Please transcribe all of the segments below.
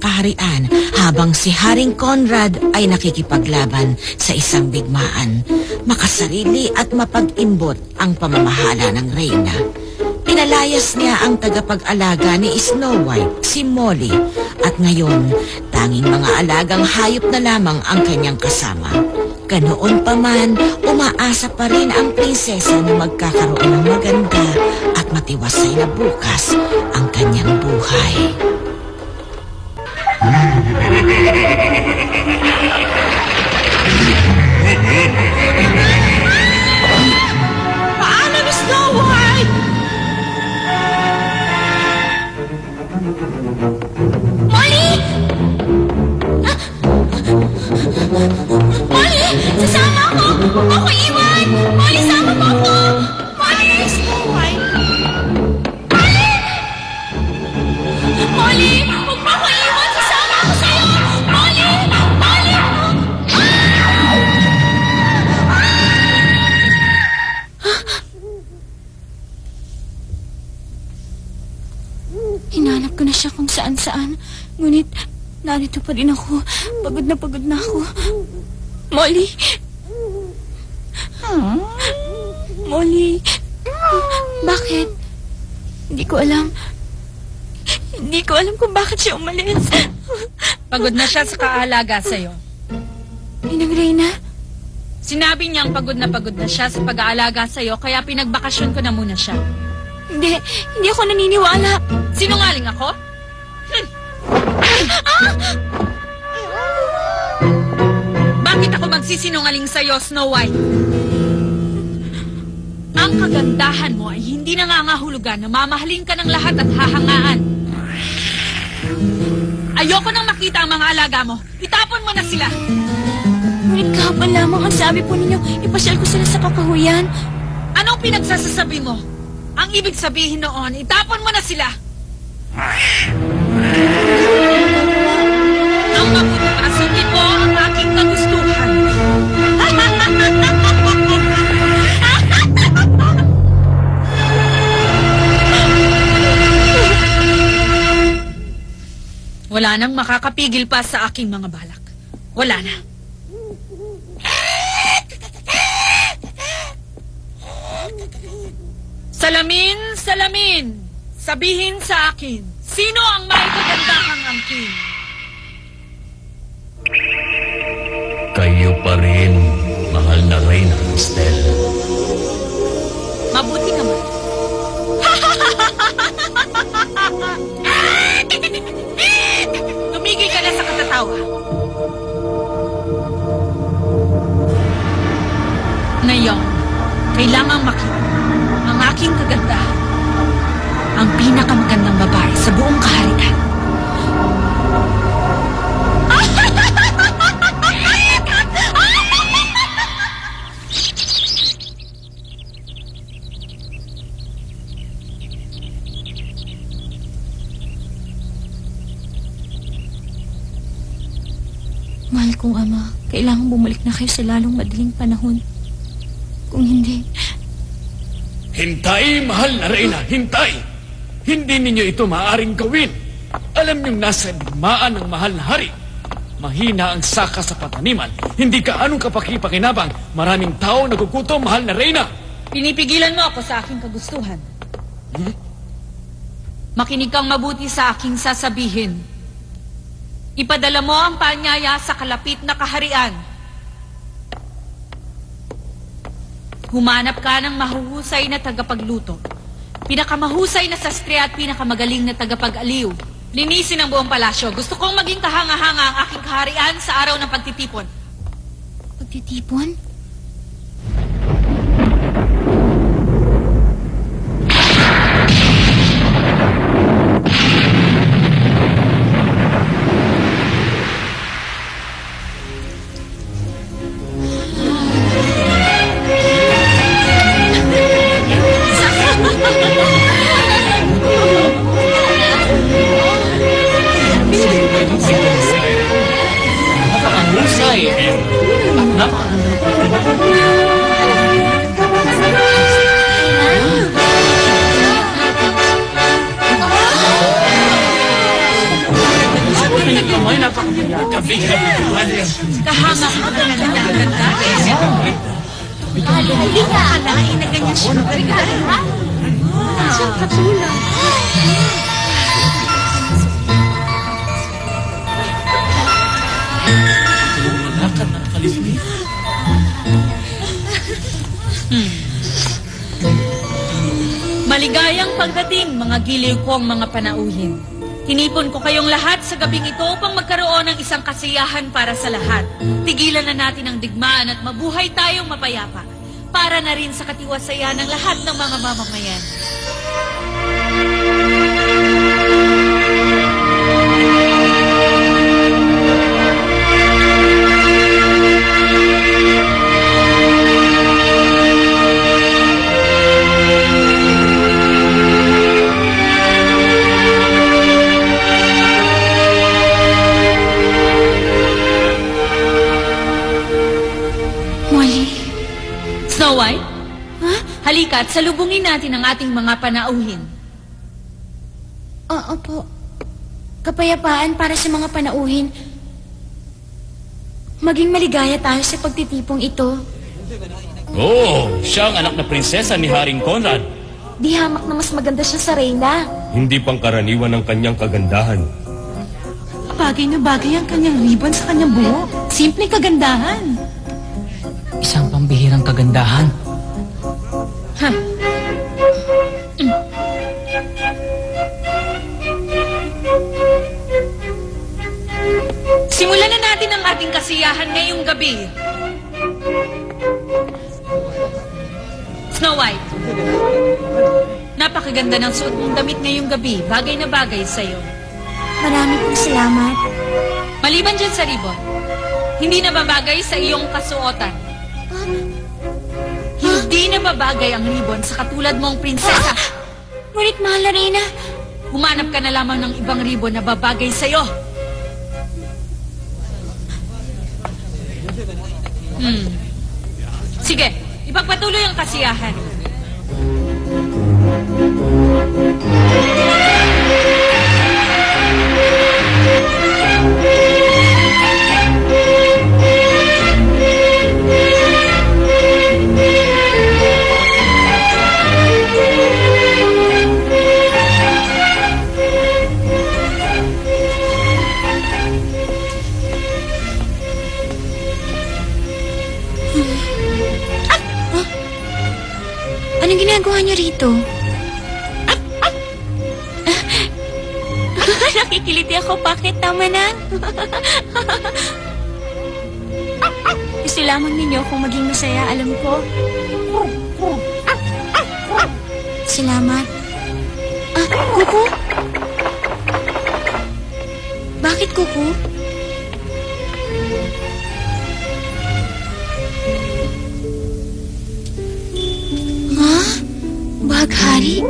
kaharian habang si Haring Conrad ay nakikipaglaban sa isang digmaan. Makasarili at mapag-imbot ang pamamahala ng reyna. Pinalayas niya ang tagapag-alaga ni Snow White, si Molly, at ngayon tanging mga alagang hayop na lamang ang kanyang kasama. Ganoon pa man, umaasa pa rin ang prinsesa na magkakaroon ng maganda at matiwasay na bukas ang kanyang buhay. Paalam, Snow White! Molly! Molly! Sasama ako! Ako iwan! Molly, sama mo ako! Molly! Snow White! Molly! Molly! Huwag mo ako iwan! Sasama ako sa'yo! Molly! Molly! Hinanap ko na siya kung saan-saan. Ngunit, narito pa din ako. Pagod na ako. Molly! Molly! Bakit? Hindi ko alam. Hindi ko alam kung bakit siya umalis. Pagod na siya sa kaalaga sa'yo. Inang Reyna? Sinabi niyang pagod na siya sa pag-aalaga sa'yo, kaya pinagbakasyon ko na muna siya. Hindi ako naniniwala. Sinungaling ako? Bakit ako magsisinungaling sa'yo, Snow White? Ang kagandahan mo ay hindi nangangahulugan na mamahalin ka ng lahat at hahangaan. Ayoko nang makita ang mga alaga mo. Itapon mo na sila. Ngunit kahapon lamang ang sabi po ninyo, ipasyal ko sila sa kakahuyan. Anong pinagsasasabi mo? Ang ibig sabihin noon, itapon mo na sila. Ang mabuti para sundin mo ang aking kagustuhan. Wala nang makakapigil pa sa aking mga balak. Wala na. Salamin, salamin! Sabihin sa akin, sino ang may kagandahang angkin? Kayo pa rin, mahal na Reyna Estelle. Mabuti naman. Tumigil ka na sa katatawa. Ngayon, kailangang makita ang aking kagandahan. Ang pinakamagandang babae sa buong kaharian. Mahal kong ama, kailangan bumalik na kayo sa lalong madaling panahon. Kung hindi... Hintay, mahal na Reyna, hintay! Hindi ninyo ito maaaring gawin. Alam niyong nasa digmaan ng mahal na hari. Mahina ang saka sa pataniman. Hindi ka anong kapakipakinabang. Maraming tao nagugutom, mahal na Reyna. Pinipigilan mo ako sa aking kagustuhan. Makinig kang mabuti sa aking sasabihin. Ipadala mo ang paanyaya sa kalapit na kaharian. Humanap ka ng mahuhusay na tagapagluto. Pinakamahusay na sastre at pinakamagaling na tagapag-aliw. Linisin ang buong palasyo. Gusto kong maging kahanga-hanga ang aking kaharian sa araw ng pagtitipon. Pagtitipon? Kahanga-hanga na ganda. Halika! Kalain na ganyan siya. Siyang katulad. Maligayang pagdating, mga giliw kong mga panauhin. Tinipon ko kayong lahat sa gabing ito upang magkaroon ng isang kasiyahan para sa lahat. Tigilan na natin ang digmaan at mabuhay tayong mapayapa. Para na rin sa katiwasayan ng lahat ng mga mamamayan. Snow White? Halika at salubungin natin ang ating mga panauhin. Opo. Kapayapaan para sa mga panauhin. Maging maligaya tayo sa pagtitipong ito. Oh, siya ang anak na prinsesa ni Haring Conrad. Di hamak na mas maganda siya sa reyna. Hindi pangkaraniwan ang kanyang kagandahan. Bagay na bagay ang kanyang ribbon sa kanyang buhok. Simpleng kagandahan. Isang pambihirang kagandahan. Simulan na natin ang ating kasiyahan ngayong gabi. Snow White, napakaganda ng suot mong damit ngayong gabi. Bagay na bagay sa'yo. Marami pong salamat. Maliban dyan sa ribbon, hindi na babagay sa iyong kasuotan. Hindi na babagay ang ribbon sa katulad mong prinsesa. Ngunit mahal na reyna. Humanap ka na lamang ng ibang ribbon na babagay sa'yo. Sige, ipagpatuloy ang kasiyahan. Anong ginagawa niyo rito? Nakikiliti ako. Bakit? Tama na. Gusto lamang ninyo kung maging masaya. Alam ko. Salamat. Kuko? Bakit Kuko? Baghari?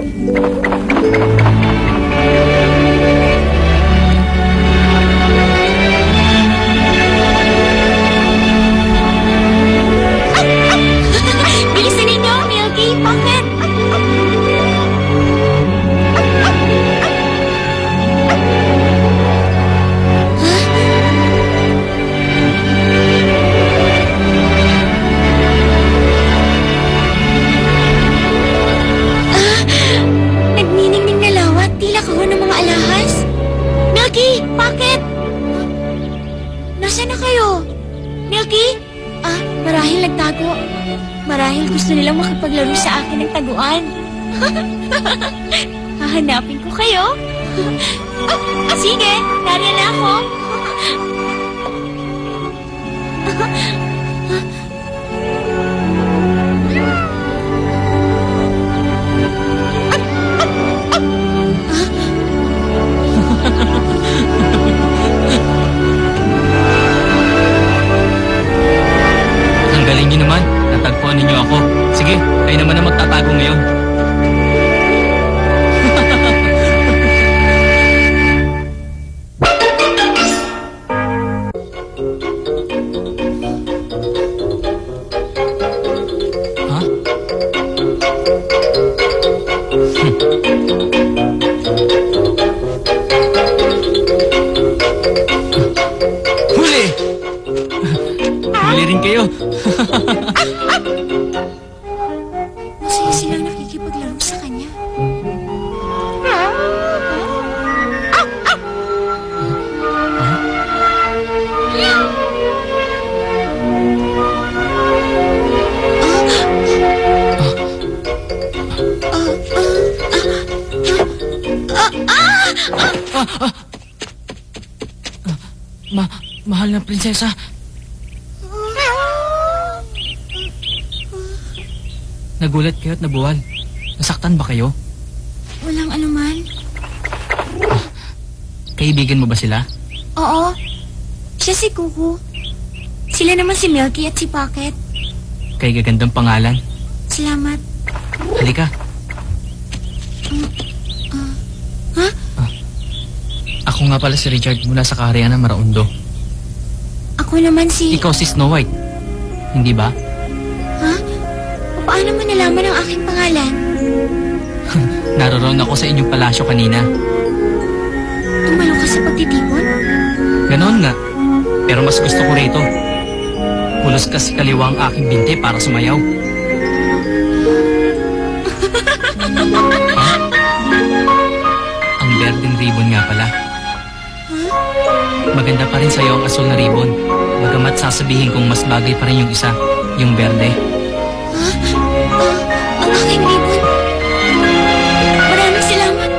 Bilisan ninyo, Milky! Bakit? Nagniningning na lawat, tila kahon ng mga alahas. Milky, bakit? Nasaan na kayo? Milky? Marahil nagtago. Marahil gusto nilang makipaglaro sa akin ng taguan. Hahanapin ko kayo. Sige, nariyan na ako. Ang galing niyo naman. Natagpuan ninyo ako. Sige, kayo naman ang magtatago ngayon. Ha? Masaya silang nakikipaglaro sa kanya. Mahal na prinsesa. Nagulat kayo at nabuwal. Nasaktan ba kayo? Walang anuman. Kaibigan mo ba sila? Oo. Siya si Kuku. Sila naman si Milky at si Pocket. Kay gagandang pangalan. Salamat. Halika. Ha? Ako nga pala si Richard mula sa kaharian ng Maraundo. Ako naman si... Ikaw si Snow White. Hindi ba? Ha? Paano mo nalaman ang aking pangalan? Naroon ako sa inyong palasyo kanina. Tumalo ka sa pagtitipon? Ganon nga. Pero mas gusto ko rito. Pulos kasi kaliwa ang aking binte para sumayaw. Ha? Ang berdeng ribbon nga pala. Maganda pa rin sa'yo ang asul na ribbon. Bagamat sasabihin kong mas bagay pa rin yung isa, yung berde. Ang aking ribbon. Maraming salamat.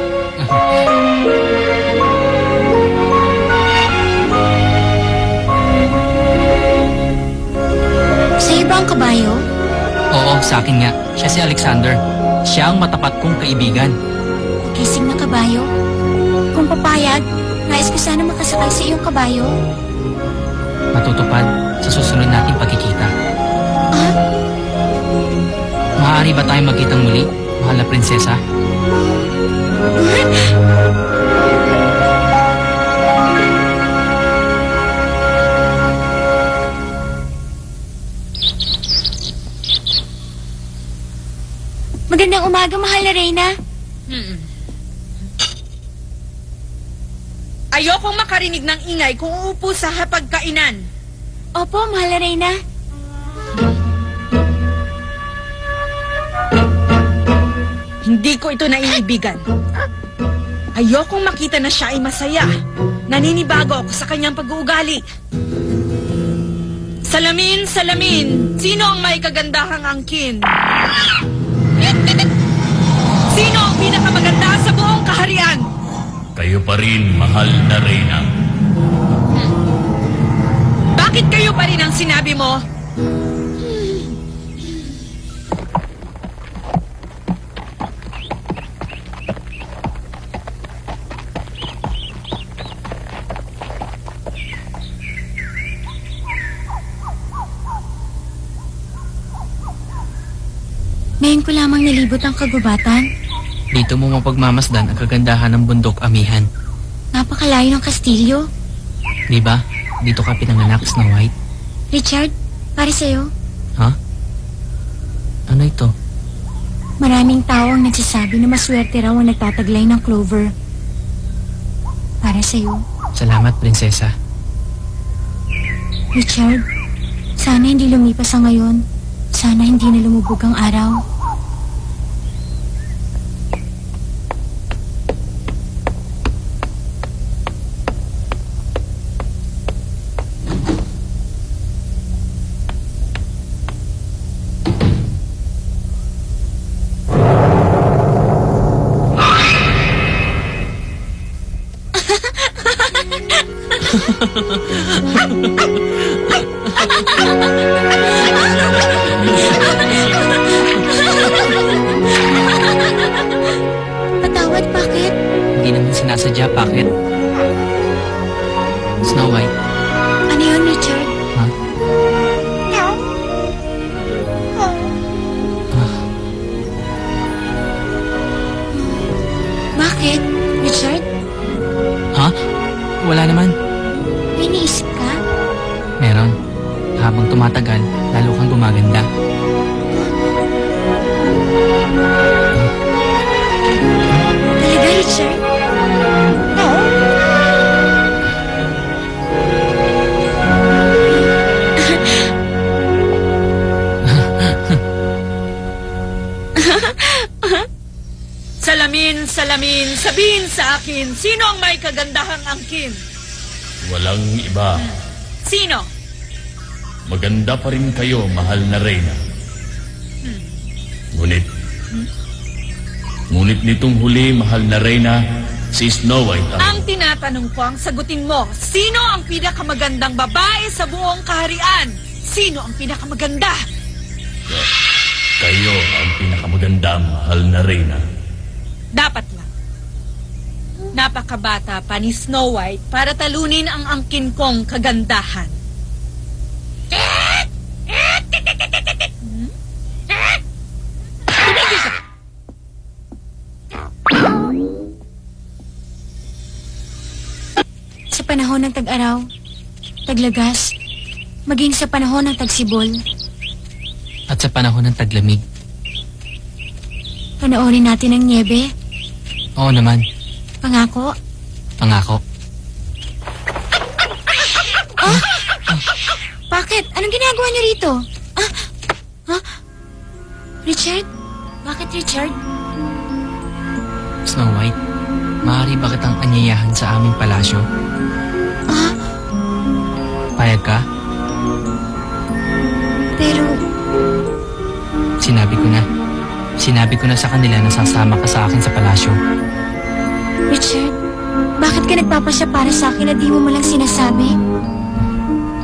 Sa'yo ba ang kabayo? Oo, sa akin nga. Siya si Alexander. Siya ang matapat kong kaibigan. Gising na kabayo. Kung papayag, nais ko sana makasakay sa iyong kabayo. Matutupad sa susunod nating pagkikita. Maaari ba tayong magkitang muli, mahal na prinsesa? Magandang umaga, mahal na Reyna. Ayokong makarinig ng ingay kung uupo sa hapagkainan. Opo, mahal na Reyna. Hindi ko ito naiibigan. Ayokong makita na siya ay masaya. Naninibago ako sa kanyang pag-uugali. Salamin, salamin. Sino ang may kagandahang angkin? Sino ang pinakamaganda sa buong kaharian? Kayo pa rin, mahal na Reyna. Bakit kayo pa rin ang sinabi mo? Ngayon ko lamang nalibot ang kagubatan. Dito mo mapagmamasdan ang kagandahan ng bundok Amihan. Napakalayo ng kastilyo. Di ba? Dito ka pinanganak, Snow White. Richard, para sa'yo. Ha? Ano ito? Maraming tao ang nagsasabi na maswerte raw ang nagtataglay ng clover. Para sa'yo. Salamat, prinsesa. Richard, sana hindi lumipas ang ngayon. Sana hindi na lumubog ang araw. Patawad, bakit? Hindi naman sinasadya, bakit? Snow White. Ano yun, Richard? Ha? Bakit, Richard? Ha? Wala naman. May naisip ka? Meron. Habang tumatagal, lalo kang gumaganda. Talaga, Richard? Salamin, sabihin sa akin, sino ang may kagandahang angkin? Walang iba. Sino? Maganda pa rin kayo, mahal na Reyna. Ngunit nitong huli, mahal na Reyna, si Snow White Ang tinatanong ko, ang sagutin mo, sino ang pinakamagandang babae sa buong kaharian? Sino ang pinakamaganda? Kayo ang pinakamaganda, mahal na Reyna. Dapat lang. Napakabata pa ni Snow White para talunin ang angkin kong kagandahan. Tumigil ka! Sa panahon ng tag-araw, taglagas, maging sa panahon ng tagsibol, At sa panahon ng taglamig. panoorin natin ang niebe. Oo naman, Pangako. pangako. Bakit? Anong ginagawa niyo rito? Richard? Bakit, Richard? Snow White, maaari ba kitang anyayahan sa aming palasyo? Payag ka? Pero, Sinabi ko na sa kanila na sasama ka sa akin sa palasyo. Richard, bakit ka nagpapasya para sa akin na di mo malang sinasabi?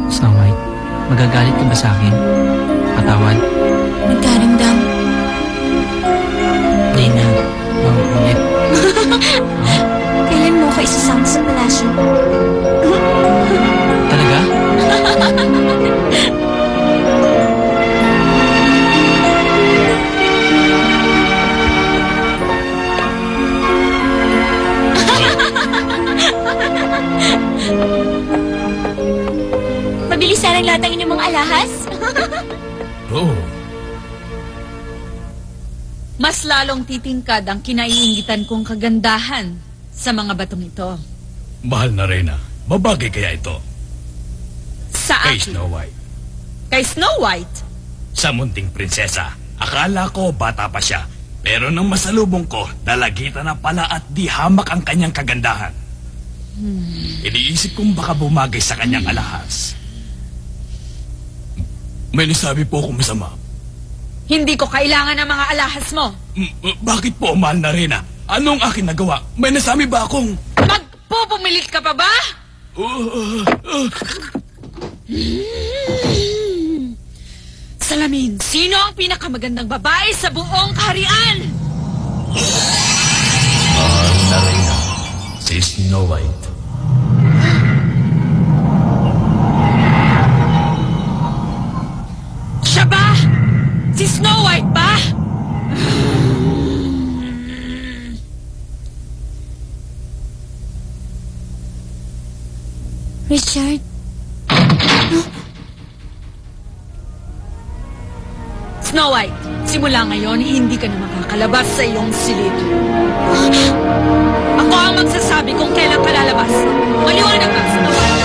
Snow White, magagalit ka ba sa akin? Patawad. Nagdaramdam. Di na. Mauulit. Kailan mo ako isasama sa palasyo? Talaga? Mabilis ang lahat ng inyong mga alahas? Oo. Mas lalong titingkad ang kinaiingitan kong kagandahan sa mga batong ito. Mahal na Reyna, babagay kaya ito? Sa Kay akin. Snow White. Kay Snow White? Sa munting prinsesa. Akala ko bata pa siya. Pero nang masalubong ko, dalagitan na pala at di hamak ang kanyang kagandahan. Iniisip kong baka bumagay sa kanyang alahas. May nasabi po akong masama. Hindi ko kailangan ng mga alahas mo. Bakit po, mahal na Reyna? Anong aking nagawa? May nasabi ba akong... Magpupumilit ka pa ba? Salamin, sino ang pinakamagandang babae sa buong kaharian? Mahal na Reyna, si Snow White. Siya ba? Si Snow White ba? Richard? Snow White, simula ngayon, hindi ka na makakalabas sa iyong silid. Ako ang magsasabi kung kailan ka lalabas. Maliwanag ka, Snow White.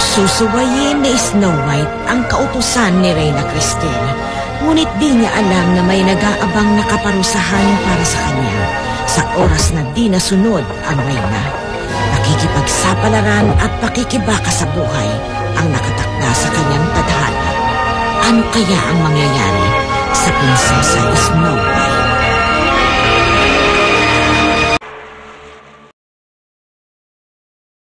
Susuwayin ni Snow White ang kautusan ni Reyna Cristina. Ngunit di niya alam na may nag-aabang na kaparusahan para sa kanya sa oras na di nasunod ang Reyna. Nakikipagsapalaran at pakikibaka sa buhay ang nakatakda sa kanyang tadhana. Ano kaya ang mangyayari sa Prinsesa Snow White?